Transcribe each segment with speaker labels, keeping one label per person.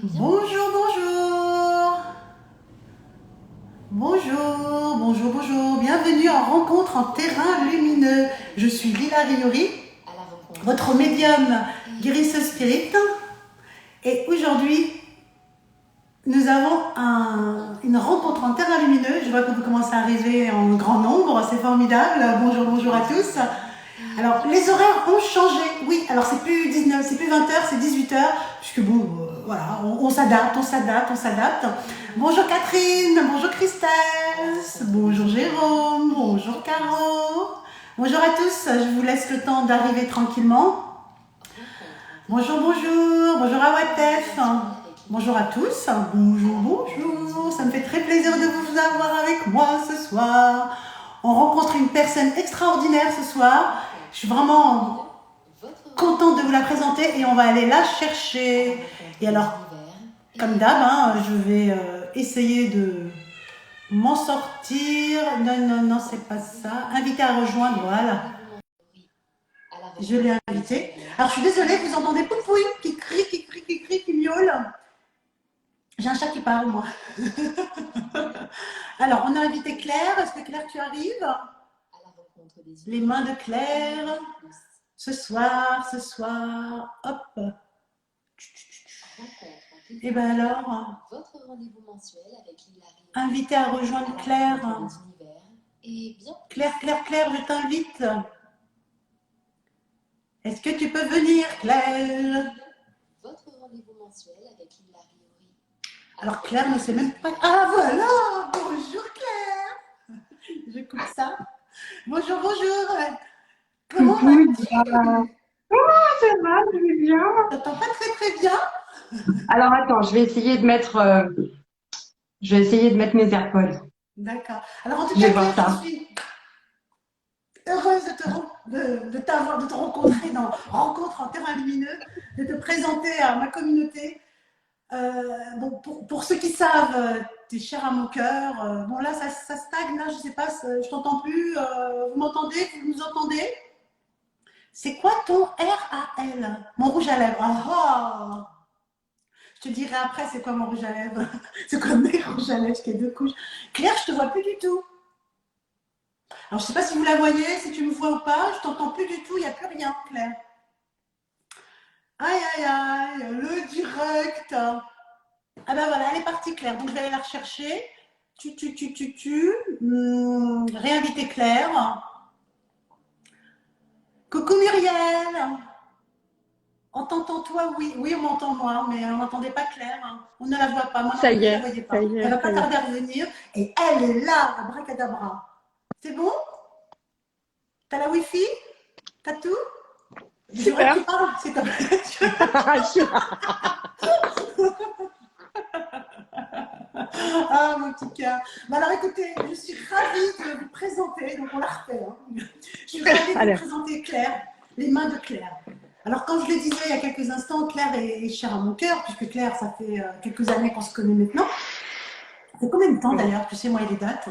Speaker 1: Bonjour, bonjour. Bonjour, bonjour, bonjour. Bienvenue en rencontre en terrain lumineux. Je suis Lila Riori, votre médium guérisseuse spirit. Et aujourd'hui, nous avons une rencontre en terrain lumineux. Je vois que vous commencez à arriver en grand nombre. C'est formidable. Bonjour, bonjour à tous. Alors, les horaires ont changé. Oui, alors c'est plus 19, c'est plus 20h, c'est 18h. Puisque bon, voilà, on s'adapte, on s'adapte, on s'adapte. Bonjour Catherine, bonjour Christelle, bonjour Jérôme, bonjour Caro. Bonjour à tous, je vous laisse le temps d'arriver tranquillement. Bonjour, bonjour, bonjour à Watef. Bonjour à tous, bonjour, bonjour. Ça me fait très plaisir de vous avoir avec moi ce soir. On rencontre une personne extraordinaire ce soir. Je suis vraiment contente de vous la présenter et on va aller la chercher. Et alors, comme d'hab, hein, je vais essayer de m'en sortir. Non, non, non, c'est pas ça. Inviter à rejoindre, voilà. Je l'ai invité. Alors, je suis désolée, vous entendez Poupouille qui crie, qui crie, qui crie, qui miaule. J'ai un chat qui parle, moi. Alors, on a invité Claire. Est-ce que Claire, tu arrives? Les mains de Claire. Ce soir, hop. Et bien alors, invité à rejoindre Claire. Claire, Claire, Claire, je t'invite. Est-ce que tu peux venir, Claire? Alors Claire ne sait même pas... Ah voilà. Bonjour Claire. Je coupe ça. Bonjour, bonjour. Comment
Speaker 2: Coucou,
Speaker 1: vas-tu?
Speaker 2: ça va, je vais bien.
Speaker 1: Je t'entends pas très très bien.
Speaker 2: Alors attends, je vais essayer de mettre mes AirPods.
Speaker 1: D'accord. Alors en tout
Speaker 2: Je
Speaker 1: cas
Speaker 2: vais voir
Speaker 1: Claire, je
Speaker 2: ça.
Speaker 1: suis heureuse de t'avoir, de te rencontrer dans Rencontre en terrain lumineux, de te présenter à ma communauté. Bon, pour ceux qui savent, tu es cher à mon cœur. Bon là, ça stagne, là, je sais pas, je t'entends plus. Vous m'entendez? Vous nous entendez? C'est quoi ton RAL? Mon rouge à lèvres. Ah, oh, je te dirai après c'est quoi mon rouge à lèvres. C'est quoi mes rouges à lèvres qui est deux couches. Claire, je te vois plus du tout. Alors je sais pas si vous la voyez, si tu me vois ou pas, je t'entends plus du tout, il n'y a plus rien, Claire. Aïe aïe aïe, le direct. Ah ben voilà, elle est partie Claire, donc je vais aller la rechercher. Réinviter Claire. Coucou Muriel. On t'entend toi, oui. Oui, on m'entend moi, mais on n'entendait pas Claire. On ne la voit pas, moi non
Speaker 2: Ça
Speaker 1: plus,
Speaker 2: y
Speaker 1: je ne la
Speaker 2: est,
Speaker 1: voyais
Speaker 2: ça
Speaker 1: pas.
Speaker 2: y
Speaker 1: Elle
Speaker 2: est,
Speaker 1: va pas
Speaker 2: ça y est.
Speaker 1: tarder à revenir. Et elle est là, abracadabra. C'est bon? T'as la Wi-Fi? T'as tout? Je voudrais que tu
Speaker 2: Super.
Speaker 1: parles, c'est comme... Ah, mon petit cœur. Bah alors écoutez, je suis ravie de vous présenter, donc on la refait. Hein. Je suis ravie de vous
Speaker 2: Allez.
Speaker 1: présenter Claire, les mains de Claire. Alors comme je le disais il y a quelques instants, Claire est chère à mon cœur, puisque Claire, ça fait quelques années qu'on se connaît maintenant. Ça fait combien de temps
Speaker 2: Ouais.
Speaker 1: d'ailleurs? Tu sais, moi, et les dates?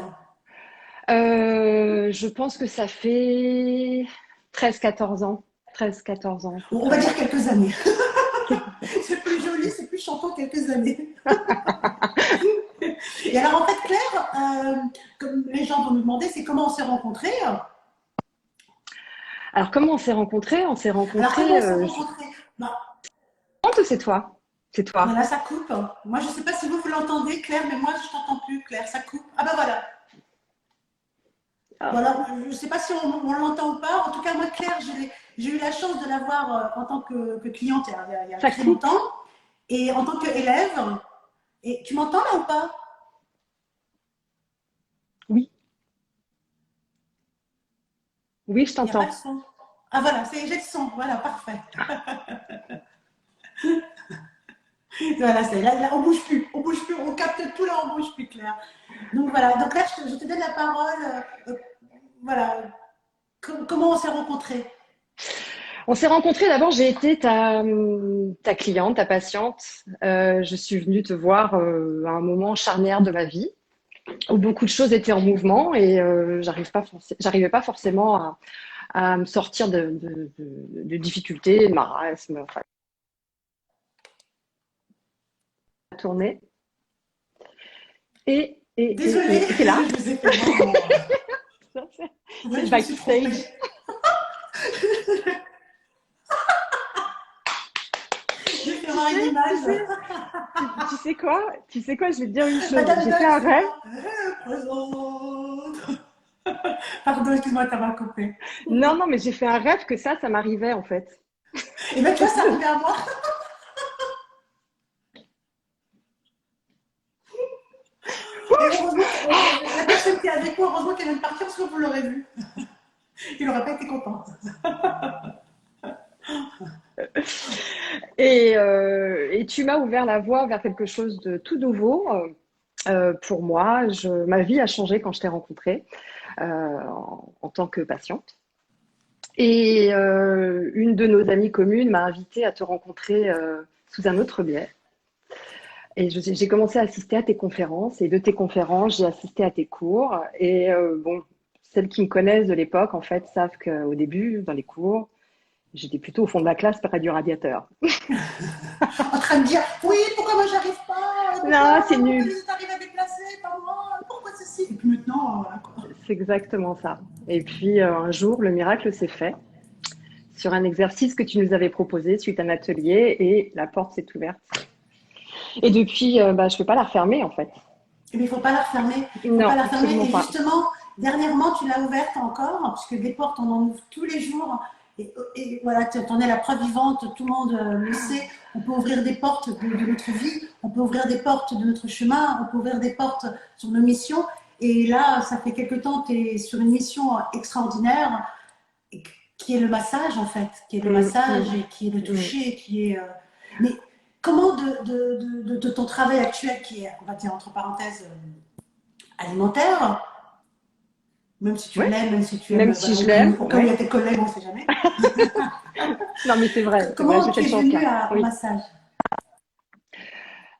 Speaker 2: Je pense que ça fait 13-14 ans. 13-14 ans à peu
Speaker 1: On va
Speaker 2: près.
Speaker 1: dire quelques années.
Speaker 2: Quelques années.
Speaker 1: C'est plus joli, c'est plus chantant quelques années. Et alors en fait, Claire, comme les gens vont nous demander, c'est comment on s'est rencontrés.
Speaker 2: Alors comment on s'est rencontrés? On s'est
Speaker 1: Alors comment
Speaker 2: rencontrés.
Speaker 1: on s'est rencontrés? Bah,
Speaker 2: Ou c'est toi? C'est
Speaker 1: voilà,
Speaker 2: toi.
Speaker 1: ça coupe. Moi, je ne sais pas si vous l'entendez, Claire, mais moi, je ne t'entends plus, Claire. Ça coupe. Ah ben voilà.
Speaker 2: Ah,
Speaker 1: Voilà, je ne sais pas si on l'entend ou pas. En tout cas, moi, Claire, j'ai eu la chance de l'avoir en tant que cliente il y a
Speaker 2: ça
Speaker 1: très
Speaker 2: coupe?
Speaker 1: longtemps. Et en tant qu'élève. Et tu m'entends là ou pas?
Speaker 2: Oui. Oui, je
Speaker 1: Il n'y a pas de
Speaker 2: t'entends.
Speaker 1: son. Ah voilà, j'ai le son. Voilà, parfait. Voilà, là, on bouge plus. On bouge plus. On capte tout là, on bouge plus, Claire. Donc voilà. Donc là, je te donne la parole. Voilà. Comment on s'est rencontrés?
Speaker 2: On s'est rencontrés, d'abord, j'ai été ta cliente, ta patiente. Je suis venue te voir à un moment charnière de ma vie, où beaucoup de choses étaient en mouvement et j'arrivais pas forcément à me sortir de difficultés, de marasme. Enfin, tourner. Et
Speaker 1: Désolée,
Speaker 2: c'est là.
Speaker 1: je vous ai fait vraiment.
Speaker 2: C'est
Speaker 1: Ouais,
Speaker 2: le
Speaker 1: je me suis trompée.
Speaker 2: backstage.
Speaker 1: Je vais faire
Speaker 2: Tu
Speaker 1: voir une
Speaker 2: sais, tu
Speaker 1: image.
Speaker 2: sais, tu sais quoi? Tu sais quoi? Je vais te dire une chose.
Speaker 1: Madame
Speaker 2: J'ai fait
Speaker 1: Doc,
Speaker 2: un
Speaker 1: c'est
Speaker 2: rêve.
Speaker 1: moi. Présente. Pardon, excuse-moi, t'as mal coupé.
Speaker 2: Non, non, mais j'ai fait un rêve que ça m'arrivait en fait.
Speaker 1: Et bien, tu vois, ça arrivait à moi. Et heureusement que la personne qui est avec moi, heureusement qu'elle vient de partir parce que vous l'aurez vu. Il n'aurait pas été content.
Speaker 2: Et tu m'as ouvert la voie vers quelque chose de tout nouveau. Pour moi, ma vie a changé quand je t'ai rencontrée en tant que patiente. Et une de nos amies communes m'a invitée à te rencontrer sous un autre biais. Et j'ai commencé à assister à tes conférences. Et de tes conférences, j'ai assisté à tes cours. Et bon, celles qui me connaissent de l'époque, en fait, savent qu'au début, dans les cours, j'étais plutôt au fond de la classe près du radiateur.
Speaker 1: En train de dire, oui, pourquoi moi j'arrive pas?
Speaker 2: Non, c'est
Speaker 1: Pourquoi
Speaker 2: nul.
Speaker 1: les autres arrivent à déplacer? Pas moi? Pourquoi ceci? Et puis maintenant, voilà quoi.
Speaker 2: C'est exactement ça. Et puis un jour, le miracle s'est fait sur un exercice que tu nous avais proposé suite à un atelier et la porte s'est ouverte. Et depuis, bah, je ne peux pas la refermer en fait.
Speaker 1: Mais il ne faut pas la refermer. Il ne faut pas
Speaker 2: Non,
Speaker 1: la refermer.
Speaker 2: absolument
Speaker 1: Et
Speaker 2: pas.
Speaker 1: justement, dernièrement, tu l'as ouverte encore, puisque des portes, on en ouvre tous les jours. Et voilà, tu en es la preuve vivante, tout le monde le sait. On peut ouvrir des portes de notre vie, on peut ouvrir des portes de notre chemin, on peut ouvrir des portes sur nos missions. Et là, ça fait quelque temps que tu es sur une mission extraordinaire, qui est le massage en fait, qui est le massage et qui est le toucher, qui est. Mais comment de ton travail actuel, qui est, on va dire entre parenthèses, alimentaire, même si tu
Speaker 2: Oui,
Speaker 1: l'aimes, même si tu
Speaker 2: même
Speaker 1: aimes,
Speaker 2: si
Speaker 1: voilà,
Speaker 2: je l'aime,
Speaker 1: au cas où il y
Speaker 2: ouais.
Speaker 1: a tes collègues, on ne sait jamais.
Speaker 2: Non, mais c'est vrai,
Speaker 1: Comment
Speaker 2: j'ai
Speaker 1: tu es
Speaker 2: cette
Speaker 1: venue
Speaker 2: chance-là.
Speaker 1: au
Speaker 2: Oui.
Speaker 1: massage?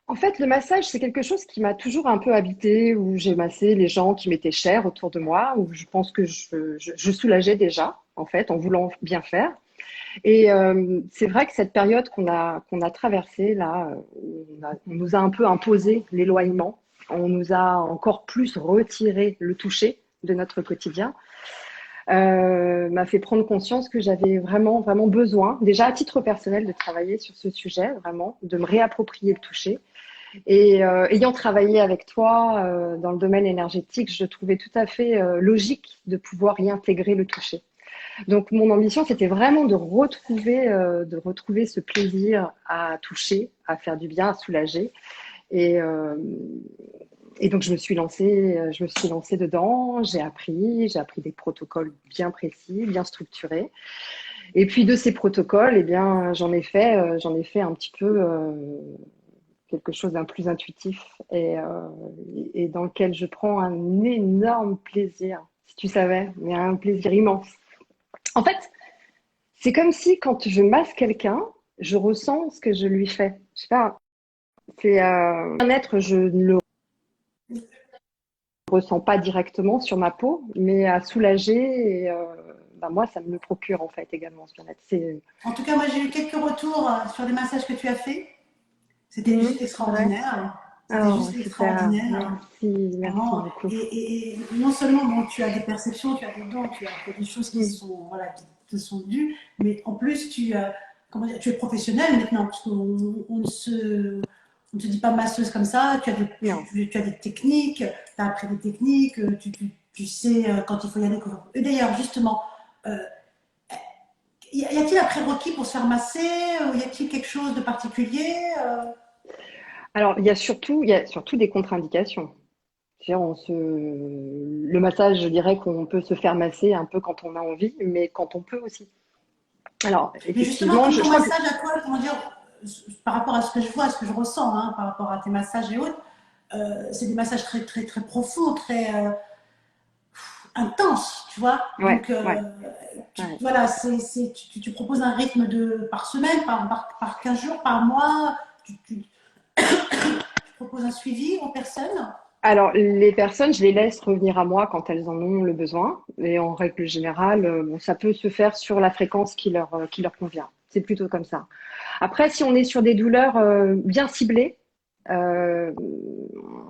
Speaker 2: En fait, le massage, c'est quelque chose qui m'a toujours un peu habité, où j'ai massé les gens qui m'étaient chers autour de moi, où je pense que je soulageais déjà, en fait, en voulant bien faire. Et c'est vrai que cette période qu'on a traversée là, on nous a un peu imposé l'éloignement, on nous a encore plus retiré le toucher de notre quotidien, m'a fait prendre conscience que j'avais vraiment vraiment besoin, déjà à titre personnel, de travailler sur ce sujet, vraiment, de me réapproprier le toucher. Et ayant travaillé avec toi dans le domaine énergétique, je trouvais tout à fait logique de pouvoir y intégrer le toucher. Donc, mon ambition, c'était vraiment de retrouver ce plaisir à toucher, à faire du bien, à soulager. Et, euh, et donc, je me suis lancée dedans. J'ai appris des protocoles bien précis, bien structurés. Et puis, de ces protocoles, eh bien, j'en ai fait un petit peu quelque chose d'un plus intuitif et dans lequel je prends un énorme plaisir. Si tu savais, mais un plaisir immense. En fait, c'est comme si quand je masse quelqu'un, je ressens ce que je lui fais. Je sais pas, c'est un être, je ne le ressens pas directement sur ma peau, mais à soulager, et, bah, moi, ça me le procure en fait également ce bien-être.
Speaker 1: En tout cas, moi j'ai eu quelques retours sur des massages que tu as fait. C'était juste
Speaker 2: C'est vrai.
Speaker 1: extraordinaire. C'était
Speaker 2: Oh,
Speaker 1: juste
Speaker 2: super.
Speaker 1: extraordinaire.
Speaker 2: Merci
Speaker 1: Vraiment.
Speaker 2: beaucoup.
Speaker 1: Et non seulement bon, tu as des perceptions, tu as des dons, tu as fait des choses qui
Speaker 2: Mm.
Speaker 1: sont, voilà, qui te sont dues, mais en plus, comment dire, tu es professionnelle maintenant, parce qu'on on ne te dit pas masseuse comme ça,
Speaker 2: Non.
Speaker 1: tu as des techniques, tu as appris des techniques, tu sais quand il faut y aller. Et d'ailleurs, justement, euh, y a-t-il un prérequis pour se faire masser? Y a-t-il quelque chose de particulier?
Speaker 2: Alors, il y a surtout des contre-indications. C'est-à-dire, le massage, je dirais qu'on peut se faire masser un peu quand on a envie, mais quand on peut aussi. Alors,
Speaker 1: Mais justement,
Speaker 2: effectivement,
Speaker 1: comme ton
Speaker 2: je crois que
Speaker 1: massage à toi, comment dire, par rapport à ce que je vois, à ce que je ressens, hein, par rapport à tes massages et autres, c'est des massages très, très, très profonds, très intenses, tu vois.
Speaker 2: ouais,
Speaker 1: Donc,
Speaker 2: ouais, ouais.
Speaker 1: voilà, tu proposes un rythme par semaine, par 15 jours, par mois. Tu proposes un suivi aux personnes.
Speaker 2: Alors, les personnes, je les laisse revenir à moi quand elles en ont le besoin. Et en règle générale, bon, ça peut se faire sur la fréquence qui leur convient. C'est plutôt comme ça. Après, si on est sur des douleurs bien ciblées, Euh,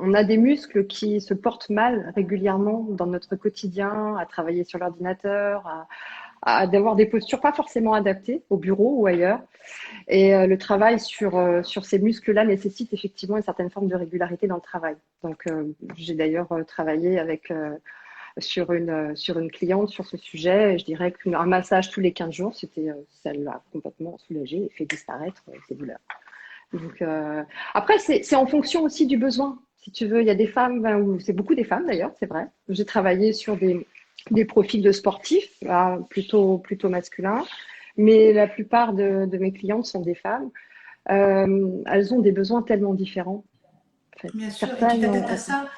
Speaker 2: on a des muscles qui se portent mal régulièrement dans notre quotidien, à travailler sur l'ordinateur, à d'avoir des postures pas forcément adaptées au bureau ou ailleurs. Et le travail sur ces muscles-là nécessite effectivement une certaine forme de régularité dans le travail. Donc, j'ai d'ailleurs travaillé sur une cliente sur ce sujet. Et je dirais qu'un massage tous les 15 jours, ça l'a complètement soulagé et fait disparaître ces douleurs. Donc, après, c'est en fonction aussi du besoin. Si tu veux, il y a des femmes, ou c'est beaucoup des femmes d'ailleurs, c'est vrai. J'ai travaillé sur des profils de sportifs, là, plutôt masculins, mais la plupart de mes clientes sont des femmes. Elles ont des besoins tellement différents, en fait.
Speaker 1: Bien sûr, et tu
Speaker 2: Certaines
Speaker 1: t'adaptes à
Speaker 2: ont...
Speaker 1: ça.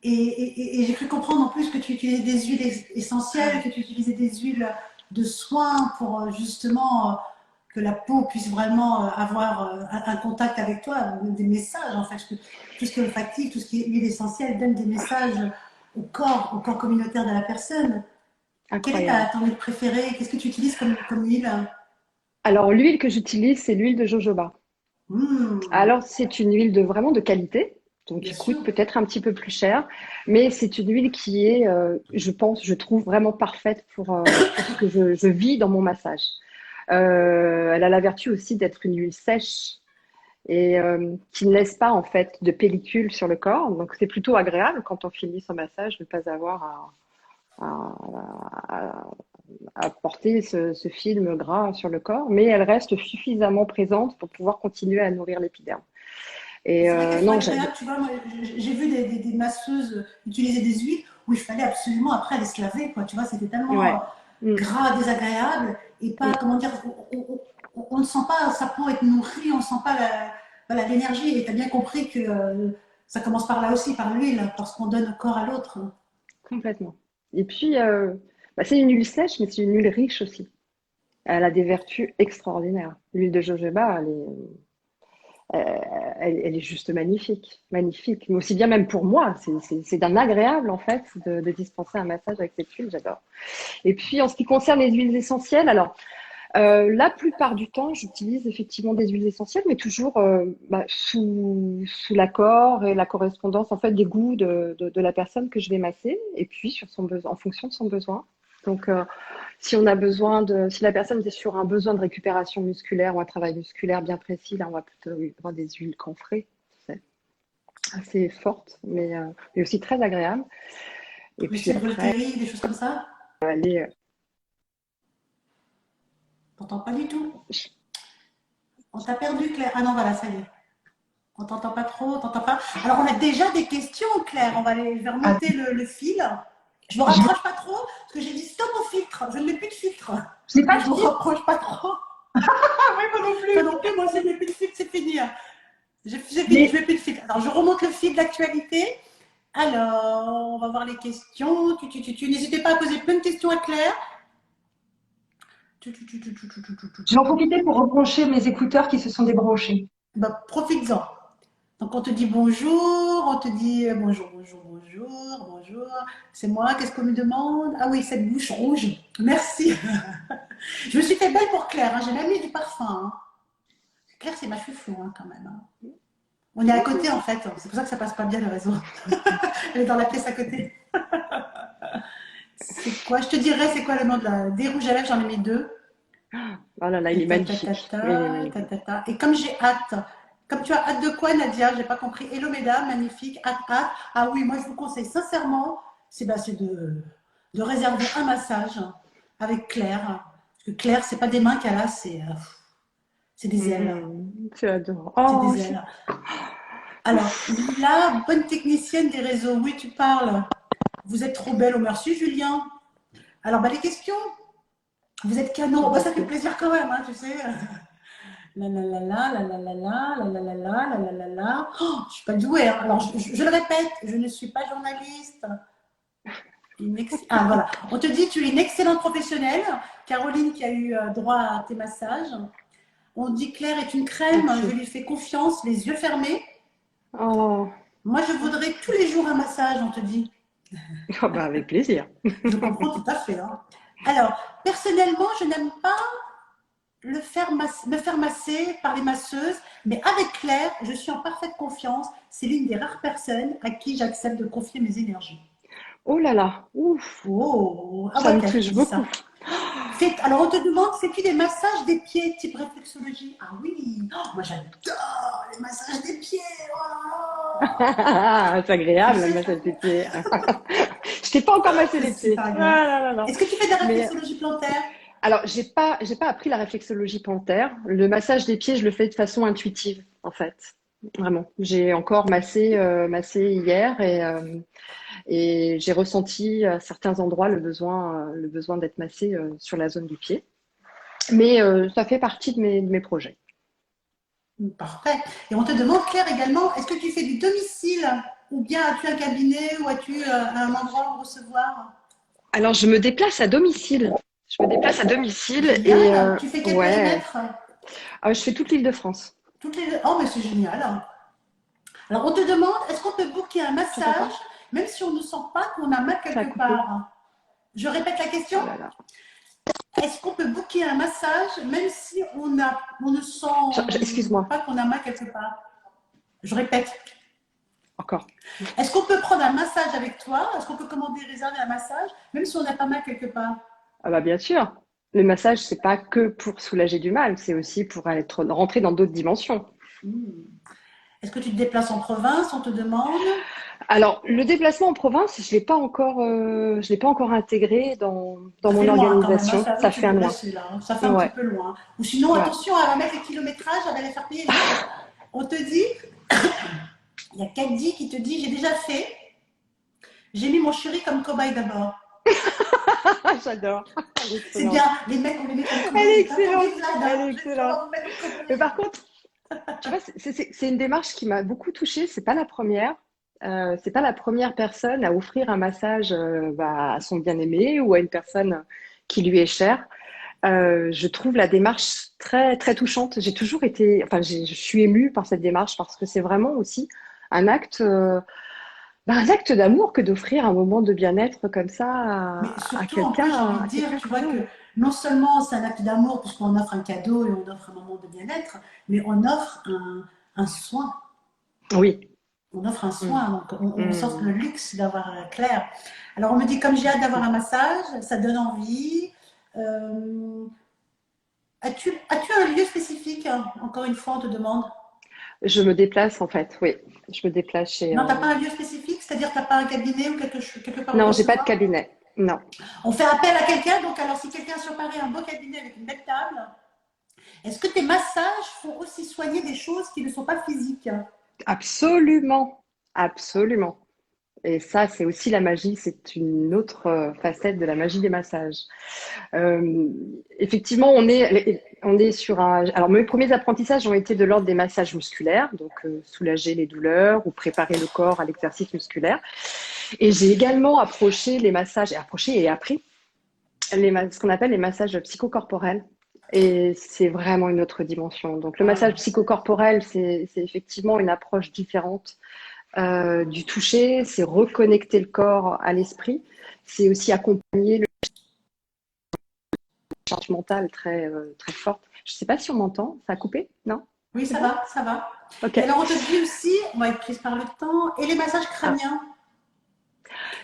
Speaker 1: Et j'ai cru comprendre en plus que tu utilisais des huiles essentielles, que tu utilisais des huiles de soin pour justement que la peau puisse vraiment avoir un contact avec toi, des messages en fait. Parce que tout ce qui est olfactif, tout ce qui est huile essentielle donne des messages au corps communautaire de la personne. Quelle est
Speaker 2: incroyables.
Speaker 1: ton huile préférée? Qu'est-ce que tu utilises comme huile?
Speaker 2: Alors, l'huile que j'utilise, c'est l'huile de jojoba. Alors, c'est une huile vraiment de qualité, donc
Speaker 1: Bien
Speaker 2: qui coûte
Speaker 1: sûr.
Speaker 2: peut-être un petit peu plus cher, mais c'est une huile qui est, je trouve vraiment parfaite pour ce que je vis dans mon massage. Elle a la vertu aussi d'être une huile sèche et qui ne laisse pas en fait de pellicule sur le corps. Donc c'est plutôt agréable quand on finit son massage de ne pas avoir à, à porter ce film gras sur le corps, mais elle reste suffisamment présente pour pouvoir continuer à nourrir l'épiderme. Et
Speaker 1: C'est vrai qu'elles sont
Speaker 2: non,
Speaker 1: agréables, tu vois. Moi, j'ai vu des masseuses utiliser des huiles où il fallait absolument après aller se laver, quoi. Tu vois, c'était tellement
Speaker 2: ouais. Mm,
Speaker 1: gras, désagréable et pas,
Speaker 2: mm.
Speaker 1: comment dire, on ne sent pas sa peau être nourrie, on ne sent pas voilà, l'énergie. Et tu as bien compris que ça commence par là aussi, par l'huile, parce qu'on donne corps à l'autre.
Speaker 2: Complètement. Et puis, c'est une huile sèche, mais c'est une huile riche aussi. Elle a des vertus extraordinaires. L'huile de jojoba, elle est juste magnifique, magnifique. Mais aussi bien même pour moi, c'est d'un agréable en fait de dispenser un massage avec cette huile, j'adore. Et puis en ce qui concerne les huiles essentielles, alors la plupart du temps, j'utilise effectivement des huiles essentielles, mais toujours sous l'accord et la correspondance en fait des goûts de la personne que je vais masser, et puis sur son besoin, en fonction de son besoin. Donc, si la personne est sur un besoin de récupération musculaire ou un travail musculaire bien précis, là, on va plutôt avoir des huiles camphrées, tu sais, assez fortes, mais aussi très agréables. Et
Speaker 1: Le
Speaker 2: puis
Speaker 1: style
Speaker 2: après,
Speaker 1: Volteri, des choses comme ça.
Speaker 2: aller,
Speaker 1: T'entends pas du tout. On t'a perdu, Claire. Ah non, voilà, ça y est. On t'entend pas trop, on t'entend pas. Alors, on a déjà des questions, Claire. On va aller vers
Speaker 3: Ah,
Speaker 1: monter le fil. Je me
Speaker 3: je
Speaker 1: rapproche pas trop, parce que j'ai dit stop au filtre. Je ne mets plus de filtre.
Speaker 3: n'ai pas
Speaker 1: Mais je me
Speaker 3: dit.
Speaker 1: rapproche pas trop.
Speaker 3: Ah oui, moi non
Speaker 1: Toi
Speaker 3: plus.
Speaker 1: non plus, moi, je ne mets plus de filtre, c'est fini. J'ai fini, je
Speaker 3: Mais
Speaker 1: ne mets plus de filtre. Alors, je remonte le fil d'actualité. Alors, on va voir les questions. N'hésitez pas à poser plein de questions à Claire.
Speaker 3: je vais en profiter pour rebrancher mes écouteurs qui se sont débranchés.
Speaker 1: Bah, profites-en. Donc on te dit bonjour, on te dit bonjour. C'est moi, qu'est-ce qu'on me demande? Ah oui, cette bouche rouge. Merci. Je me suis fait belle pour Claire, hein. J'ai même mis du parfum. Hein. Claire, c'est ma chouchou hein, quand même. Hein. On est à côté en fait, c'est pour ça que ça passe pas bien le réseau. Elle est dans la pièce à côté. C'est quoi? Je te dirais, c'est quoi le nom de des rouges à lèvres? J'en ai mis deux.
Speaker 2: oh là là, il est magnifique. Il est magnifique.
Speaker 1: Et comme j'ai hâte, comme tu as hâte de quoi, Nadia? J'ai pas compris. Hello, mesdames, magnifique, hâte. Ah oui, moi, je vous conseille sincèrement, c'est de réserver un massage avec Claire. Parce que Claire, c'est pas des mains qu'elle a, c'est des ailes.
Speaker 2: Tu adores.
Speaker 1: C'est
Speaker 2: Oh,
Speaker 1: des ailes. Alors, la bonne technicienne des réseaux, oui, tu parles. Vous êtes trop belle, oh merci, Julien. Alors, les questions. Vous êtes canon. Bah, ça fait plaisir quand même, hein, tu sais. La la la la la la la la la la la la la la. Oh, je suis pas douée. Hein. Alors je le répète, je ne suis pas journaliste. Ah voilà. On te dit tu es une excellente professionnelle. Caroline qui a eu droit à tes massages. On dit Claire est une crème.
Speaker 2: merci.
Speaker 1: Je lui fais confiance, les yeux fermés.
Speaker 2: Oh.
Speaker 1: Moi je voudrais tous les jours un massage. On te dit.
Speaker 2: Oh, bah, avec plaisir.
Speaker 1: Je comprends tout à fait. Hein. Alors personnellement je n'aime pas me faire masser par les masseuses, mais avec Claire, je suis en parfaite confiance. C'est l'une des rares personnes à qui j'accepte de confier mes énergies.
Speaker 2: Oh là là, ouf,
Speaker 1: Oh, ah
Speaker 2: ça
Speaker 1: ouais,
Speaker 2: me
Speaker 1: Claire, je
Speaker 2: touche
Speaker 1: te dis
Speaker 2: beaucoup.
Speaker 1: ça. Alors, on te demande, fais-tu des massages des pieds type réflexologie? Ah oui, oh, moi j'adore les massages des pieds. Oh,
Speaker 2: C'est
Speaker 1: tu
Speaker 2: agréable, le
Speaker 1: sais ça?
Speaker 2: massage des pieds. Je t'ai pas encore massé
Speaker 1: C'est
Speaker 2: les
Speaker 1: super
Speaker 2: pieds.
Speaker 1: agréable.
Speaker 2: Ah là là là.
Speaker 1: Est-ce que tu fais de la
Speaker 2: Mais
Speaker 1: réflexologie plantaire?
Speaker 2: alors, j'ai pas appris la réflexologie plantaire. Le massage des pieds, je le fais de façon intuitive, en fait. Vraiment. J'ai encore massé hier et j'ai ressenti à certains endroits le besoin d'être massé sur la zone du pied. Mais ça fait partie de mes projets.
Speaker 1: Parfait. Et on te demande, Claire, également, est-ce que tu fais du domicile ou bien as-tu un cabinet ou as-tu un endroit où recevoir?
Speaker 2: Alors, je me déplace à domicile. Je me déplace à domicile et
Speaker 1: Génial. Tu fais quel
Speaker 2: ouais,
Speaker 1: périmètre?
Speaker 2: je fais toute l'Île-de-France.
Speaker 1: Toutes les... Oh, mais c'est génial. Alors, on te demande, est-ce qu'on peut booker un
Speaker 2: Tu entends
Speaker 1: massage,
Speaker 2: pas?
Speaker 1: même si on ne sent pas qu'on a mal
Speaker 2: Ça a
Speaker 1: quelque
Speaker 2: coupé.
Speaker 1: part? Je répète la question.
Speaker 2: Oh là là.
Speaker 1: Est-ce qu'on peut booker un massage, même si on ne sent
Speaker 2: Excuse-moi,
Speaker 1: pas qu'on a mal quelque part? Je répète.
Speaker 2: encore.
Speaker 1: Est-ce qu'on peut prendre un massage avec toi? Est-ce qu'on peut commander, réserver un massage, même si on n'a pas mal quelque part?
Speaker 2: Ah bah bien sûr. Le massage, c'est pas que pour soulager du mal, c'est aussi pour être rentrer dans d'autres dimensions.
Speaker 1: Hmm. Est-ce que tu te déplaces en province? On te demande.
Speaker 2: Alors, le déplacement en province, je l'ai pas encore intégré dans
Speaker 1: Ça
Speaker 2: mon
Speaker 1: fait loin quand même, hein.
Speaker 2: organisation.
Speaker 1: C'est à vous
Speaker 2: Ça
Speaker 1: que tu
Speaker 2: fait un
Speaker 1: veux
Speaker 2: loin.
Speaker 1: rester là, hein. Ça fait un petit
Speaker 2: Ouais,
Speaker 1: peu loin. Ou sinon,
Speaker 2: ouais.
Speaker 1: attention, elle va mettre les kilométrages, elle va les faire payer les frais. On te dit, il y a Caddy qui te dit, j'ai déjà fait, j'ai mis mon chéri comme cobaye d'abord.
Speaker 2: J'adore. Elle est
Speaker 1: C'est
Speaker 2: excellente.
Speaker 1: bien, les mecs, on les met comme
Speaker 2: Elle
Speaker 1: cobaye,
Speaker 2: est
Speaker 1: c'est pas pour
Speaker 2: excellente.
Speaker 1: des blagues,
Speaker 2: Elle
Speaker 1: hein.
Speaker 2: est
Speaker 1: On
Speaker 2: excellente.
Speaker 1: va vous mettre comme
Speaker 2: Mais par
Speaker 1: cobaye.
Speaker 2: contre, tu vois, c'est une démarche qui m'a beaucoup touchée. C'est pas la première. C'est pas la première personne à offrir un massage à son bien-aimé ou à une personne qui lui est chère. Je trouve la démarche très très touchante. J'ai toujours été, enfin, je suis émue par cette démarche parce que c'est vraiment aussi un acte, un acte d'amour que d'offrir un moment de bien-être comme ça
Speaker 1: Mais surtout, en plus, j'ai envie de
Speaker 2: à
Speaker 1: dire,
Speaker 2: quelqu'un
Speaker 1: tu
Speaker 2: qu'on
Speaker 1: vois que
Speaker 2: aime.
Speaker 1: non seulement c'est un acte d'amour, puisqu'on offre un cadeau et on offre un moment de bien-être, mais on offre un soin.
Speaker 2: Oui.
Speaker 1: On offre un
Speaker 2: Mm.
Speaker 1: soin, donc on s'offre le
Speaker 2: Mm.
Speaker 1: luxe d'avoir Claire. Alors on me dit, comme j'ai hâte d'avoir un massage, ça donne envie. Euh, as-tu un lieu spécifique? Encore une fois, on te demande.
Speaker 2: Je me déplace en fait, oui. Je me déplace chez.
Speaker 1: Non, t'as pas un lieu spécifique, c'est-à-dire que t'as pas un cabinet ou quelque part où
Speaker 2: Non, j'ai pas de
Speaker 1: recevoir?
Speaker 2: cabinet. Non,
Speaker 1: On fait appel à quelqu'un, donc alors si quelqu'un sur Paris a un beau cabinet avec une belle table, est-ce que tes massages font aussi soigner des choses qui ne sont pas physiques?
Speaker 2: absolument, absolument. Et ça, c'est aussi la magie. C'est une autre facette de la magie des massages. Euh, Effectivement, on est sur un. Alors, mes premiers apprentissages ont été de l'ordre des massages musculaires, donc soulager les douleurs ou préparer le corps à l'exercice musculaire. Et j'ai également approché et appris ce qu'on appelle les massages psychocorporels. Et c'est vraiment une autre dimension. Donc, le massage
Speaker 1: Ah,
Speaker 2: psychocorporel, c'est effectivement une approche différente du toucher, c'est reconnecter le corps à l'esprit, c'est aussi accompagner le charge mentale très forte. Je ne sais pas si on m'entend, ça a coupé? Non?
Speaker 1: oui,
Speaker 2: C'est
Speaker 1: ça
Speaker 2: bon?
Speaker 1: va, ça va.
Speaker 2: Ok.
Speaker 1: Et alors on te dit aussi, on va être prise par le temps, et les massages
Speaker 2: Ah,
Speaker 1: crâniens.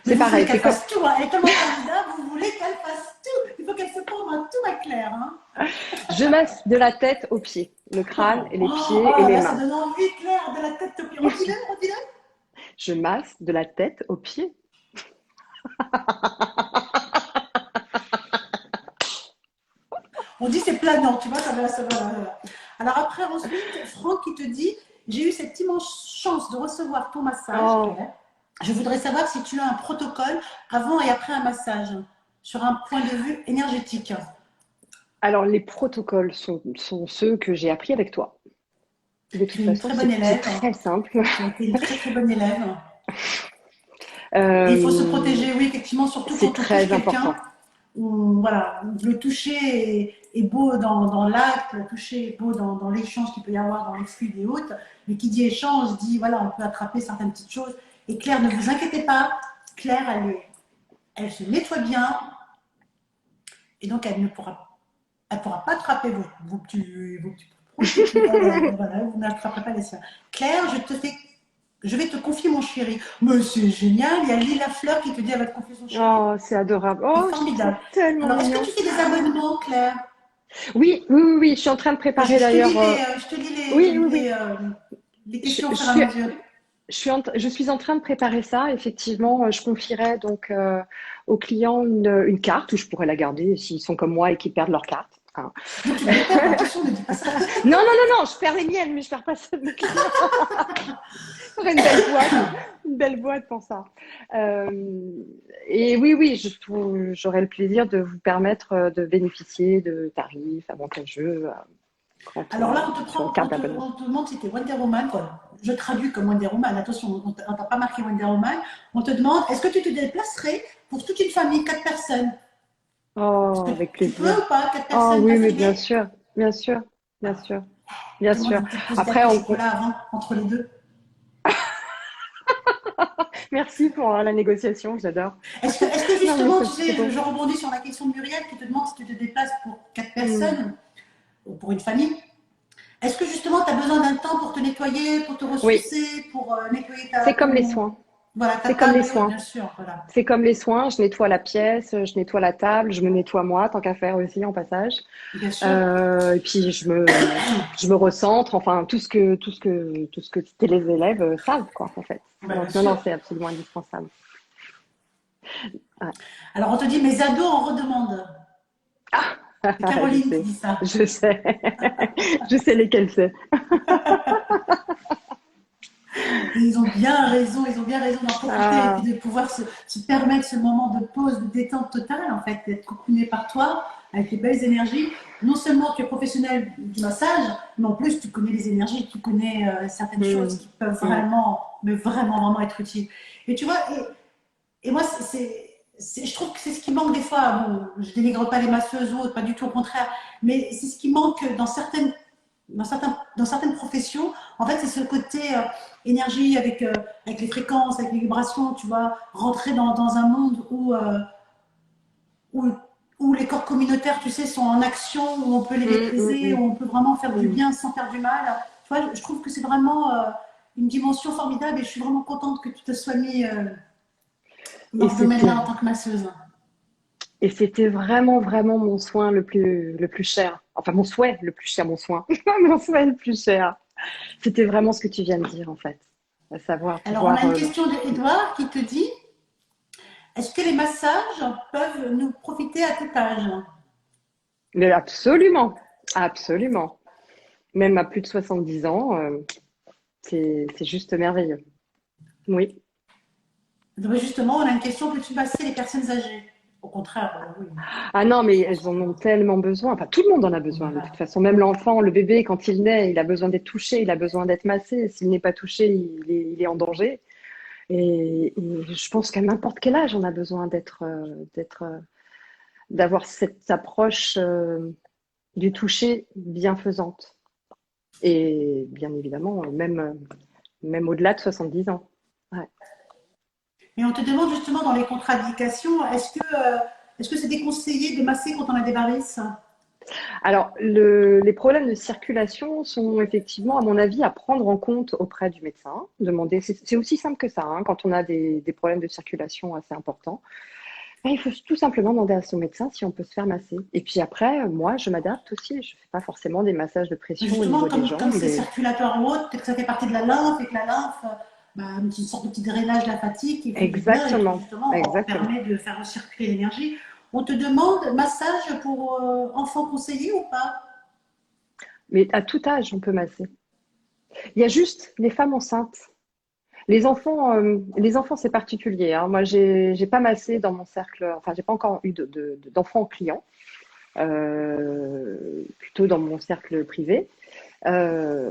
Speaker 1: Mais
Speaker 2: c'est
Speaker 1: vous voulez
Speaker 2: pareil,
Speaker 1: qu'elle fasse tout, hein. Elle est tellement candidate, vous voulez qu'elle fasse tout. Il faut qu'elle se prenne à tout à Claire. Hein.
Speaker 2: je masse de la tête aux pieds, le crâne et les
Speaker 1: Oh
Speaker 2: pieds et
Speaker 1: là
Speaker 2: les
Speaker 1: là, ça
Speaker 2: mains.
Speaker 1: donne envie, Claire, de la tête au pied. Redis-le, redis-le.
Speaker 2: Je masse de la tête aux pieds.
Speaker 1: On dit c'est planant, tu vois, ça va. Alors après, ensuite, Franck qui te dit, j'ai eu cette immense chance de recevoir ton massage,
Speaker 2: Oh.
Speaker 1: Claire. Je voudrais savoir si tu as un protocole avant et après un massage, sur un point de vue énergétique.
Speaker 2: Alors, les protocoles sont ceux que j'ai appris avec toi. De toute
Speaker 1: Tu es une
Speaker 2: façon,
Speaker 1: très bonne
Speaker 2: c'est
Speaker 1: élève.
Speaker 2: très simple.
Speaker 1: Tu as été une très très bonne élève. Et il faut se
Speaker 2: Euh,
Speaker 1: protéger, oui, effectivement, surtout
Speaker 2: c'est
Speaker 1: quand on touche
Speaker 2: très
Speaker 1: quelqu'un.
Speaker 2: important.
Speaker 1: Voilà, le toucher est beau dans l'acte, le toucher est beau dans l'échange qu'il peut y avoir dans les flux et autres, mais qui dit échange dit, voilà, on peut attraper certaines petites choses. Et Claire, ne vous inquiétez pas, Claire, elle se nettoie bien, et donc elle ne pourra Elle ne pourra pas attraper vos petits proches. Voilà, vous n'attraperez pas les siens. Claire, je vais te confier mon chéri. Mais c'est génial, il y a Lila Fleur qui te dit elle va te confier son chéri.
Speaker 2: Oh, c'est adorable.
Speaker 1: C'est
Speaker 2: Oh, je trouve ça
Speaker 1: formidable.
Speaker 2: tellement
Speaker 1: Alors, est-ce que
Speaker 2: mignon.
Speaker 1: tu fais des abonnements, Claire?
Speaker 2: Oui, oui, oui, oui, je suis en train de préparer d'ailleurs.
Speaker 1: Je te lis
Speaker 2: Oui, oui, oui.
Speaker 1: les
Speaker 2: Je,
Speaker 1: questions au
Speaker 2: je
Speaker 1: fur et à
Speaker 2: suis,
Speaker 1: mesure.
Speaker 2: je suis en train de préparer ça. Effectivement, je confierai donc aux clients une carte où je pourrais la garder s'ils sont comme moi et qu'ils perdent leur carte, hein.
Speaker 1: Non, tu ne les perds pas, attention, ne dis pas ça.
Speaker 2: Non, non, non, non, je perds les miennes, mais je perds pas celles de mes clients. J'aurais une belle boîte pour ça. Euh, et oui, oui, j'aurai le plaisir de vous permettre de bénéficier de tarifs avantageux quand
Speaker 1: Alors là,
Speaker 2: sur une carte d'abonnement.
Speaker 1: on te demande si tu es Wonder Woman. Quoi. Je traduis comme Wonder Woman. Attention, on t'a pas marqué Wonder Woman. On te demande, est-ce que tu te déplacerais pour toute une famille, 4 personnes? Est-ce
Speaker 2: Oh,
Speaker 1: que
Speaker 2: avec
Speaker 1: tu peux
Speaker 2: plaisir.
Speaker 1: ou pas, quatre
Speaker 2: Oh
Speaker 1: personnes
Speaker 2: oui, mais bien
Speaker 1: d'affilée?
Speaker 2: sûr, bien sûr, bien sûr, bien
Speaker 1: Je te demande
Speaker 2: sûr.
Speaker 1: une petite pause
Speaker 2: Après,
Speaker 1: gâteau au chocolat avant, entre les deux.
Speaker 2: merci pour la négociation, j'adore.
Speaker 1: Est-ce que
Speaker 2: Non, mais
Speaker 1: justement, tu
Speaker 2: c'est
Speaker 1: sais,
Speaker 2: bon.
Speaker 1: je rebondis sur la question de Muriel qui te demande si tu te déplaces pour quatre
Speaker 2: Hmm.
Speaker 1: personnes ou pour une famille. Est-ce que justement tu as besoin d'un temps pour te nettoyer, pour te
Speaker 2: Oui,
Speaker 1: ressourcer, pour nettoyer
Speaker 2: c'est comme les
Speaker 1: ton,
Speaker 2: soins.
Speaker 1: voilà, ta
Speaker 2: C'est comme les
Speaker 1: table et autres,
Speaker 2: soins.
Speaker 1: bien sûr. Voilà.
Speaker 2: C'est comme les soins. Je nettoie la pièce, je nettoie la table, je me nettoie moi, tant qu'à faire aussi en passage.
Speaker 1: Bien sûr.
Speaker 2: Et puis je me recentre. Enfin, tout ce que les élèves savent, quoi, en fait.
Speaker 1: Bah, bien
Speaker 2: Donc non,
Speaker 1: sûr.
Speaker 2: non, c'est absolument indispensable. Ouais.
Speaker 1: Alors on te dit, mes ados en redemandent. C'est
Speaker 2: Je
Speaker 1: Caroline qui
Speaker 2: sais,
Speaker 1: dit ça.
Speaker 2: je sais, je sais lesquels c'est.
Speaker 1: Et ils ont bien raison d'en profiter et puis
Speaker 2: Ah,
Speaker 1: de pouvoir se permettre ce moment de pause, de détente totale, en fait, d'être cocooné par toi, avec les belles énergies. Non seulement tu es professionnel du massage, mais en plus tu connais les énergies, tu connais certaines choses
Speaker 2: hmm,
Speaker 1: qui peuvent
Speaker 2: hmm,
Speaker 1: vraiment, mais vraiment, vraiment être utiles. Et tu vois, et moi, je trouve que c'est ce qui manque des fois. Bon, je dénigre pas les masseuses ou autres, pas du tout, au contraire. Mais c'est ce qui manque dans certaines professions. En fait, c'est ce côté énergie avec les fréquences, avec les vibrations, tu vois, rentrer dans un monde où, où les corps communautaires, tu sais, sont en action, où on peut les
Speaker 2: hmm, hmm,
Speaker 1: maîtriser,
Speaker 2: hmm,
Speaker 1: où on peut vraiment faire du
Speaker 2: hmm.
Speaker 1: bien sans faire du mal. Tu vois, je trouve que c'est vraiment une dimension formidable et je suis vraiment contente que tu te sois mis
Speaker 2: Et
Speaker 1: dans ce
Speaker 2: c'était
Speaker 1: domaine-là en tant que masseuse.
Speaker 2: Et c'était vraiment, vraiment mon soin le plus cher. Enfin, mon souhait le plus cher, mon soin. Mon souhait le plus cher. C'était vraiment ce que tu viens de dire, en fait. À savoir
Speaker 1: Alors, on a
Speaker 2: pouvoir.
Speaker 1: une question d'Edouard qui te dit, est-ce que les massages peuvent nous profiter à tout âge?
Speaker 2: Mais absolument, absolument. Même à plus de 70 ans, c'est juste merveilleux. Oui.
Speaker 1: Donc, justement, on a une question, peux-tu masser les personnes âgées? Au contraire, oui.
Speaker 2: Ah non, mais elles en ont tellement besoin. Enfin, tout le monde en a besoin, de toute
Speaker 1: Voilà.
Speaker 2: façon. Même l'enfant, le bébé, quand il naît, il a besoin d'être touché, il a besoin d'être massé. S'il n'est pas touché, il est en danger. Et je pense qu'à n'importe quel âge, on a besoin d'avoir cette approche du toucher bienfaisante. Et bien évidemment, même au-delà de 70 ans. Ouais.
Speaker 1: Et on te demande justement dans les contre-indications, est-ce que c'est déconseillé de masser quand on a des varices?
Speaker 2: Alors, les problèmes de circulation sont effectivement, à mon avis, à prendre en compte auprès du médecin. Demander, c'est aussi simple que ça, hein, quand on a des problèmes de circulation assez importants. Ben, il faut tout simplement demander à son médecin si on peut se faire masser. Et puis après, moi, je m'adapte aussi. Je ne fais pas forcément des massages de pression au
Speaker 1: Justement,
Speaker 2: niveau des
Speaker 1: comme
Speaker 2: jambes.
Speaker 1: c'est circulatoire ou autre, peut-être que ça fait partie de la lymphe et que la lymphe, bah, une sorte de petit drainage lymphatique qui fait du bien et qui
Speaker 2: Exactement,
Speaker 1: justement
Speaker 2: exactement.
Speaker 1: permet de faire recirculer l'énergie. On te demande massage pour enfants conseillés ou pas?
Speaker 2: Mais à tout âge, on peut masser. Il y a juste les femmes enceintes. Les enfants, c'est particulier, hein. Moi, j'ai pas massé dans mon cercle. Enfin, j'ai pas encore eu d'enfants clients. Plutôt dans mon cercle privé. Euh,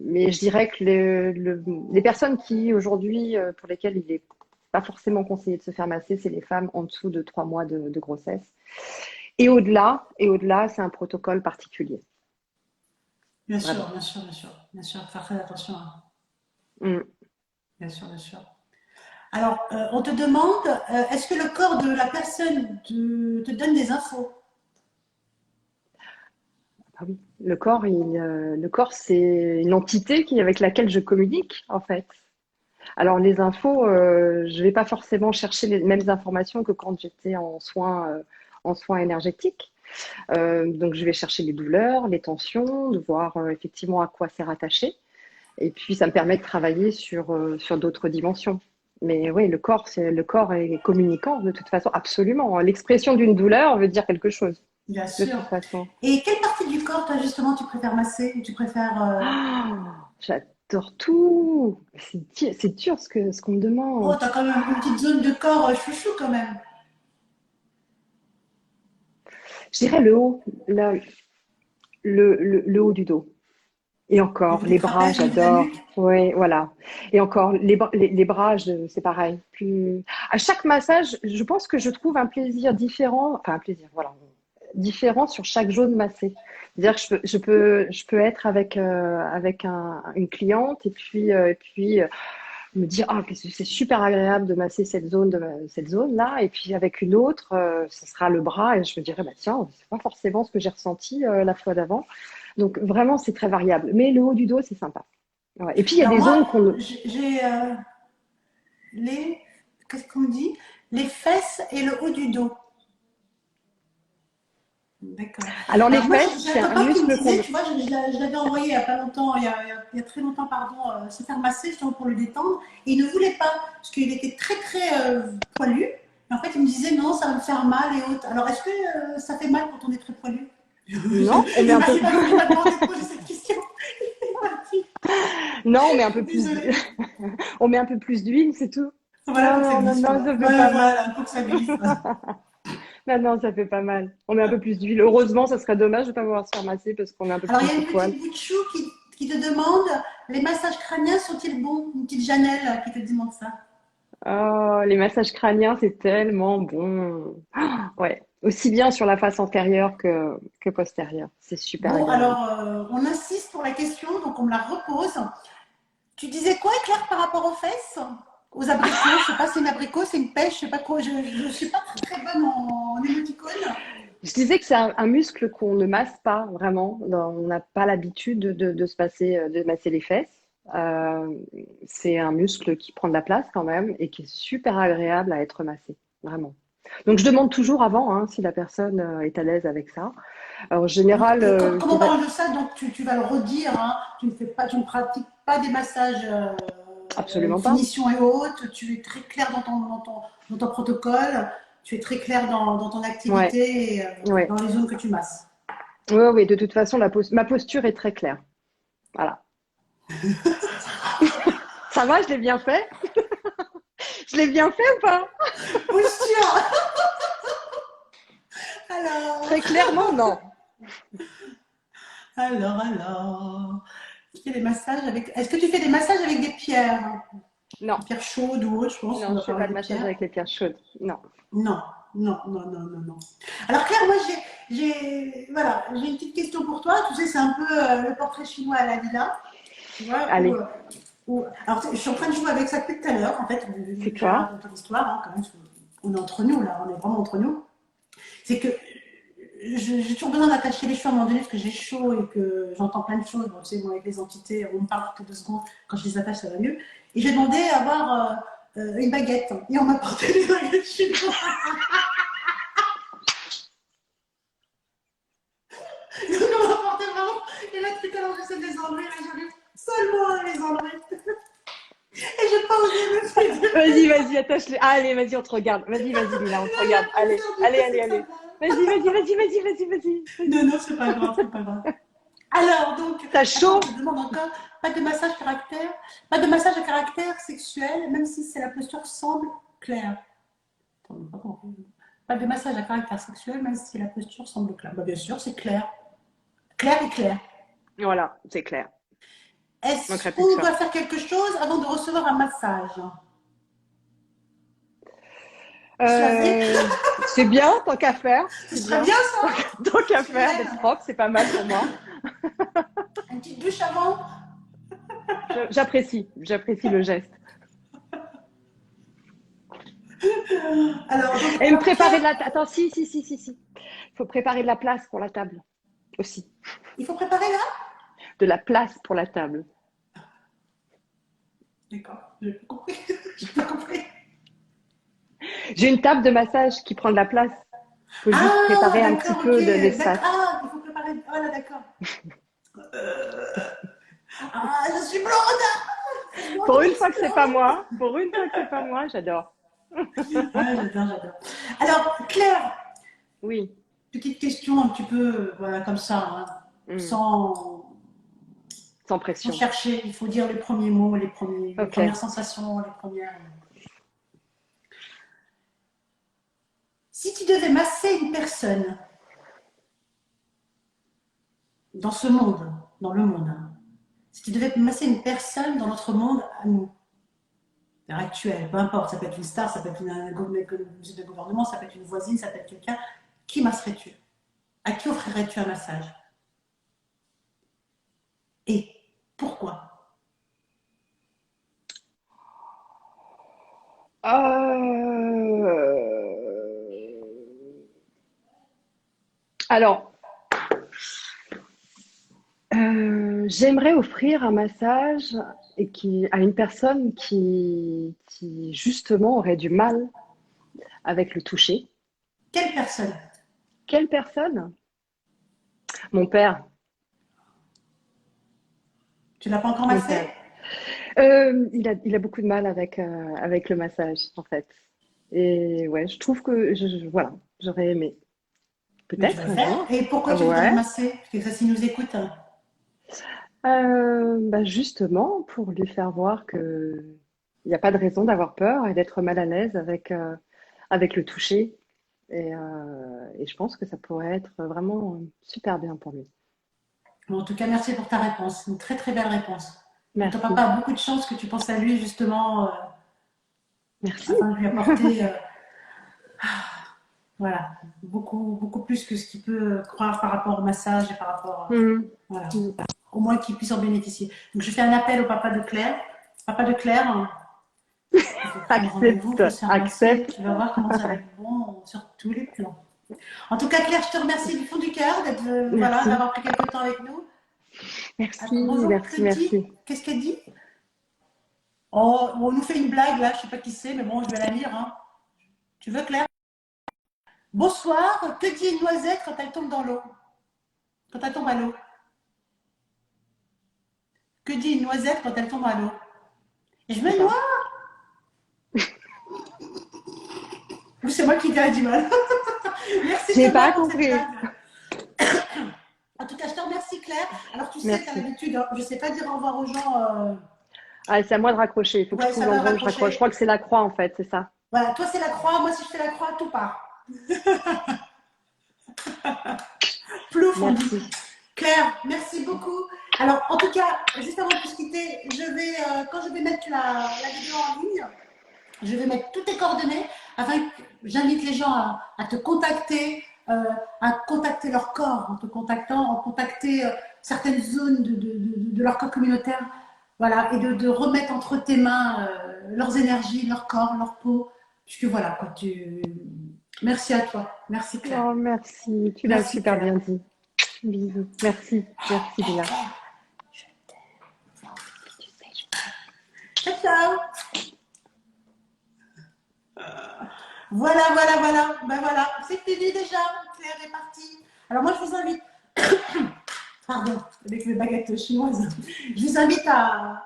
Speaker 2: mais je dirais que les personnes qui aujourd'hui, pour lesquelles il n'est pas forcément conseillé de se faire masser, c'est les femmes en dessous de 3 mois de grossesse. Et au-delà, c'est un protocole particulier,
Speaker 1: Bien sûr,
Speaker 2: vraiment.
Speaker 1: bien sûr, bien sûr, bien sûr, faire très attention, hein.
Speaker 2: Mm.
Speaker 1: Bien sûr, bien sûr. Alors, on te demande, est-ce que le corps de la personne te donne des infos?
Speaker 2: Ah oui, le corps, c'est une entité avec laquelle je communique, en fait. Alors, les infos, je vais pas forcément chercher les mêmes informations que quand j'étais en soins énergétiques. Donc, je vais chercher les douleurs, les tensions, de voir effectivement à quoi c'est rattaché. Et puis, ça me permet de travailler sur d'autres dimensions. Mais oui, le corps est communicant de toute façon, absolument. L'expression d'une douleur veut dire quelque chose,
Speaker 1: Bien
Speaker 2: de
Speaker 1: sûr.
Speaker 2: toute façon.
Speaker 1: Et quelle partie du corps, toi, justement, tu préfères masser ou tu préfères...
Speaker 2: J'adore tout. C'est dur ce qu'on me
Speaker 1: Oh,
Speaker 2: demande.
Speaker 1: t'as quand même une petite zone de corps chouchou, quand même.
Speaker 2: Je dirais le haut, le haut du dos. Et
Speaker 1: Le
Speaker 2: encore,
Speaker 1: haut du
Speaker 2: les bras,
Speaker 1: trapèze, le haut de la
Speaker 2: j'adore.
Speaker 1: nuque.
Speaker 2: Oui, voilà. Et encore, les bras, c'est pareil. À chaque massage, je pense que je trouve un plaisir différent, enfin un plaisir, voilà, différent sur chaque zone massée. C'est-à-dire que je peux être avec une cliente et puis me dire ah que c'est super agréable de masser cette zone là et puis avec une autre ce sera le bras et je me dirais bah tiens c'est pas forcément ce que j'ai ressenti la fois d'avant donc vraiment c'est très variable mais le haut du dos c'est sympa. Ouais. Et puis il y a
Speaker 1: Alors
Speaker 2: des
Speaker 1: moi,
Speaker 2: zones qu'on
Speaker 1: j'ai les... Qu'est-ce qu'on dit? Les fesses et le haut du dos. D'accord.
Speaker 2: alors les
Speaker 1: Alors moi,
Speaker 2: fesses
Speaker 1: j'ai
Speaker 2: c'est
Speaker 1: un
Speaker 2: un
Speaker 1: copain qui me
Speaker 2: muscle
Speaker 1: disait,
Speaker 2: qu'on
Speaker 1: tu vois, je l'avais envoyé il n'y a pas longtemps, il y a très longtemps, pardon, se faire masser justement pour le détendre. Et il ne voulait pas, parce qu'il était très très poilu. Et en fait, il me disait, non, ça va me faire mal et autres. Alors, est-ce que ça fait mal quand on est très poilu?
Speaker 2: non on met un peu
Speaker 1: Il m'a demandé de poser cette question. Il est parti.
Speaker 2: non on met un peu plus
Speaker 1: Désolée.
Speaker 2: on met un peu plus d'huile c'est tout.
Speaker 1: Voilà,
Speaker 2: Non
Speaker 1: pour que ça
Speaker 2: non non
Speaker 1: glisse.
Speaker 2: non
Speaker 1: Voilà,
Speaker 2: ça fait
Speaker 1: ouais,
Speaker 2: pas mal.
Speaker 1: voilà, pour que ça glisse.
Speaker 2: Non non ça fait pas mal on met un peu plus d'huile heureusement ça serait dommage de pas pouvoir se faire masser parce qu'on est un peu
Speaker 1: Alors, il y
Speaker 2: plus
Speaker 1: a
Speaker 2: de
Speaker 1: une
Speaker 2: poils.
Speaker 1: petite bout de chou qui te demande, les massages crâniens sont-ils bons? Une petite Janelle qui te demande ça.
Speaker 2: Oh, les massages crâniens, c'est tellement bon. Ah, ouais, aussi bien sur la face antérieure que postérieure. C'est super
Speaker 1: Bon,
Speaker 2: agréable.
Speaker 1: alors, on insiste pour la question, donc on me la repose. Tu disais quoi, Claire, par rapport aux fesses? Aux abricots? Je sais pas, c'est une abricot, c'est une pêche, je sais pas quoi. Je ne suis pas très, très bonne en émoticône.
Speaker 2: Je disais que c'est un muscle qu'on ne masse pas vraiment. On n'a pas l'habitude de masser les fesses. Euh, c'est un muscle qui prend de la place quand même et qui est super agréable à être massé, vraiment. Donc je demande toujours avant hein, si la personne est à l'aise avec ça. Alors, en
Speaker 1: Donc,
Speaker 2: général, je
Speaker 1: quand on
Speaker 2: dirais
Speaker 1: parle de ça, donc tu vas le redire, hein, tu ne pratiques pas des massages
Speaker 2: absolument pas.
Speaker 1: finition et haute, tu es très clair dans ton protocole, tu es très clair dans ton
Speaker 2: Ouais,
Speaker 1: activité et
Speaker 2: ouais.
Speaker 1: dans les zones que tu masses.
Speaker 2: Oui, oui, de toute façon, ma posture est très claire. Voilà. Ça va, je l'ai bien fait? Je l'ai bien fait ou pas?
Speaker 1: Posture. Alors,
Speaker 2: Très clairement, non.
Speaker 1: alors. Tu fais des massages avec. Est-ce que tu fais des massages avec des pierres?
Speaker 2: Non,
Speaker 1: Des pierres chaudes ou autres, je pense qu'on
Speaker 2: non, je
Speaker 1: doit
Speaker 2: fais
Speaker 1: parler
Speaker 2: pas de
Speaker 1: des
Speaker 2: massage
Speaker 1: pierres.
Speaker 2: avec les pierres chaudes. Non.
Speaker 1: Non, non. Alors Claire, moi voilà, j'ai une petite question pour toi. Tu sais, c'est un peu le portrait chinois à la Lila. Tu vois,
Speaker 2: Allez,
Speaker 1: alors je suis en train de jouer avec ça depuis tout à l'heure, en fait,
Speaker 2: c'est
Speaker 1: vu que j'avais
Speaker 2: quoi?
Speaker 1: raconté l'histoire, hein, quand même, on est entre nous là, on est vraiment entre nous. C'est que j'ai toujours besoin d'attacher les cheveux à un moment donné parce que j'ai chaud et que j'entends plein de choses. Bon, tu sais, moi, avec les entités, on me parle toutes les 2 secondes. Quand je les attache, ça va mieux. Et j'ai demandé à avoir une baguette. Et on m'a porté des baguettes chinoises. Donc on m'a porté vraiment. Et là, tout à l'heure, j'essaie de les enlever. Là, j'arrive seulement à les enlever. Et j'ai pas osé me faire.
Speaker 2: Vas-y, attache-les. Allez, vas-y, on te regarde. Vas-y, Lila, on te regarde. Allez, allez. Vas-y.
Speaker 1: Non, c'est pas grave, c'est pas grave. Alors, donc,
Speaker 2: T'as
Speaker 1: attends,
Speaker 2: chaud?
Speaker 1: je te demande encore, pas de massage caractère, pas de massage à caractère sexuel, même si la posture semble claire. Attends, pas de massage à caractère sexuel, même si la posture semble claire. Bah, bien sûr, c'est clair. Clair et clair.
Speaker 2: Voilà, c'est clair. Il
Speaker 1: Est-ce
Speaker 2: manquerait plus que
Speaker 1: qu'on
Speaker 2: ça.
Speaker 1: doit faire quelque chose avant de recevoir un massage? Se laver?
Speaker 2: C'est bien, tant qu'à faire.
Speaker 1: Ce
Speaker 2: C'est
Speaker 1: serait
Speaker 2: bien.
Speaker 1: bien ça?
Speaker 2: Tant qu'à faire, d'être
Speaker 1: Super.
Speaker 2: propre, c'est pas mal pour moi.
Speaker 1: Une petite douche avant?
Speaker 2: J'apprécie le geste. Et me
Speaker 1: Alors
Speaker 2: préparer de
Speaker 1: Claire,
Speaker 2: la... Attends, si. Il faut préparer de la place pour la table aussi.
Speaker 1: Il faut préparer là?
Speaker 2: De la place pour la table.
Speaker 1: D'accord, j'ai pas compris. J'ai pas compris.
Speaker 2: J'ai une table de massage qui prend de la place. Il faut juste
Speaker 1: Ah,
Speaker 2: préparer un petit
Speaker 1: d'accord, ok.
Speaker 2: peu de l'espace.
Speaker 1: Ah, il faut préparer. Voilà, d'accord. Ah, je suis blonde! Moi,
Speaker 2: Pour
Speaker 1: je
Speaker 2: une fois
Speaker 1: suis
Speaker 2: que c'est pas
Speaker 1: blonde!
Speaker 2: moi, pour une fois que c'est pas moi, j'adore.
Speaker 1: Ah, j'adore, j'adore. Alors, Claire,
Speaker 2: Oui.
Speaker 1: petite question un petit peu, voilà, comme ça, hein,
Speaker 2: Hmm.
Speaker 1: sans,
Speaker 2: Sans
Speaker 1: sans
Speaker 2: pression.
Speaker 1: chercher. Il faut dire les premiers mots, les
Speaker 2: Ok.
Speaker 1: premières sensations, les premières. Si tu devais masser une personne dans ce monde, dans le monde, hein, si tu devais masser une personne dans notre monde à nous, à l'heure actuelle, peu importe, ça peut être une star, ça peut être un de gouvernement, ça peut être une voisine, ça peut être quelqu'un, qui masserais-tu? À qui offrirais-tu un massage? Et pourquoi?
Speaker 2: Alors, j'aimerais offrir un massage à une personne qui justement aurait du mal avec le toucher.
Speaker 1: Quelle personne?
Speaker 2: Quelle personne? Mon père.
Speaker 1: Tu l'as pas encore
Speaker 2: Mon
Speaker 1: massé?
Speaker 2: père. Il a beaucoup de mal avec le massage, en fait. Et ouais, je trouve que, voilà, j'aurais aimé.
Speaker 1: Mais tu vas
Speaker 2: Peut-être
Speaker 1: le
Speaker 2: un
Speaker 1: faire.
Speaker 2: jour.
Speaker 1: Et pourquoi tu voudrais le
Speaker 2: Ouais.
Speaker 1: masser? Parce que ça, s'il nous écoute.
Speaker 2: Bah justement, pour lui faire voir que il n'y a pas de raison d'avoir peur et d'être mal à l'aise avec le toucher. Et je pense que ça pourrait être vraiment super bien pour lui.
Speaker 1: Bon, en tout cas, merci pour ta réponse. Une très très belle réponse. Et ton
Speaker 2: Merci.
Speaker 1: papa a beaucoup de chance que tu penses à lui justement
Speaker 2: Merci.
Speaker 1: afin de lui apporter voilà, beaucoup plus que ce qu'il peut croire par rapport au massage et par rapport
Speaker 2: Mhm.
Speaker 1: voilà,
Speaker 2: Mhm.
Speaker 1: au moins qu'il puisse en bénéficier. Donc je fais un appel au papa de Claire. Papa de Claire, il faut prendre rendez-vous, il
Speaker 2: Accepte,
Speaker 1: faut se faire masser.
Speaker 2: accepte.
Speaker 1: Tu vas voir comment ça va être bon sur tous les plans. En tout cas, Claire, je te remercie du fond du cœur d'être voilà,
Speaker 2: Merci.
Speaker 1: d'avoir pris quelques temps avec nous.
Speaker 2: Merci,
Speaker 1: Attends, bonjour
Speaker 2: merci,
Speaker 1: petit.
Speaker 2: merci.
Speaker 1: Qu'est-ce qu'elle dit? Oh, on nous fait une blague là, je sais pas qui c'est, mais bon, je vais la lire. Hein. Tu veux, Claire? Bonsoir, que dit une noisette quand elle tombe dans l'eau? Quand elle tombe à l'eau? Que dit une noisette quand elle tombe à l'eau? Et je
Speaker 2: Je sais
Speaker 1: me
Speaker 2: pas.
Speaker 1: noie. Ou c'est moi qui ai du mal. Merci
Speaker 2: J'ai
Speaker 1: Thomas
Speaker 2: pas
Speaker 1: pour cette
Speaker 2: compris.
Speaker 1: blague. En tout cas, je te remercie Claire. Alors tu sais, tu as
Speaker 2: Merci.
Speaker 1: l'habitude, hein, je ne sais pas dire au revoir aux gens.
Speaker 2: Ah, c'est à moi de raccrocher. Il faut que je
Speaker 1: Ouais,
Speaker 2: trouve
Speaker 1: ça va
Speaker 2: l'endroit où je raccroche. Je
Speaker 1: raccrocher.
Speaker 2: crois que c'est la croix, en fait, c'est ça.
Speaker 1: Voilà, toi c'est la croix, moi si je fais la croix, tout part. Plouf, on dit.
Speaker 2: Merci.
Speaker 1: Claire, merci beaucoup. Alors, en tout cas, juste avant de se quitter, quand je vais mettre la vidéo en ligne, je vais mettre toutes tes coordonnées afin que j'invite les gens à te contacter, à contacter leur corps en te contactant, à contacter certaines zones de leur corps communautaire, voilà, et de remettre entre tes mains leurs énergies, leur corps, leur peau, puisque voilà, quoi, merci à toi, merci Claire,
Speaker 2: Oh, merci. Tu l'as
Speaker 1: merci
Speaker 2: super
Speaker 1: Claire.
Speaker 2: bien dit. Bisous. Merci. Merci,
Speaker 1: Hey,
Speaker 2: Lila.
Speaker 1: Claire, ciao, ciao. Voilà, voilà, voilà. Ben voilà, c'est fini déjà. Claire est partie. Alors moi, je vous invite, pardon, avec mes baguettes chinoises, je vous invite à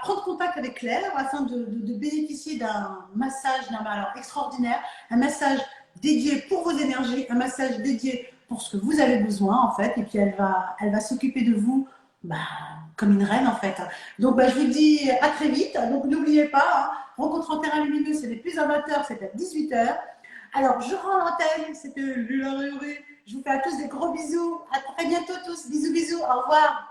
Speaker 1: prendre contact avec Claire afin de bénéficier d'un massage alors, extraordinaire, un massage dédié pour vos énergies, un massage dédié pour ce que vous avez besoin en fait, et puis elle va s'occuper de vous bah, comme une reine en fait. Donc bah, je vous dis à très vite. Donc n'oubliez pas, hein, rencontre en terrain lumineux, c'est les plus amateurs, c'est à 18h. Alors je rends l'antenne, c'était Lula Réoré. Je vous fais à tous des gros bisous. À très bientôt tous. Bisous, bisous. Au revoir.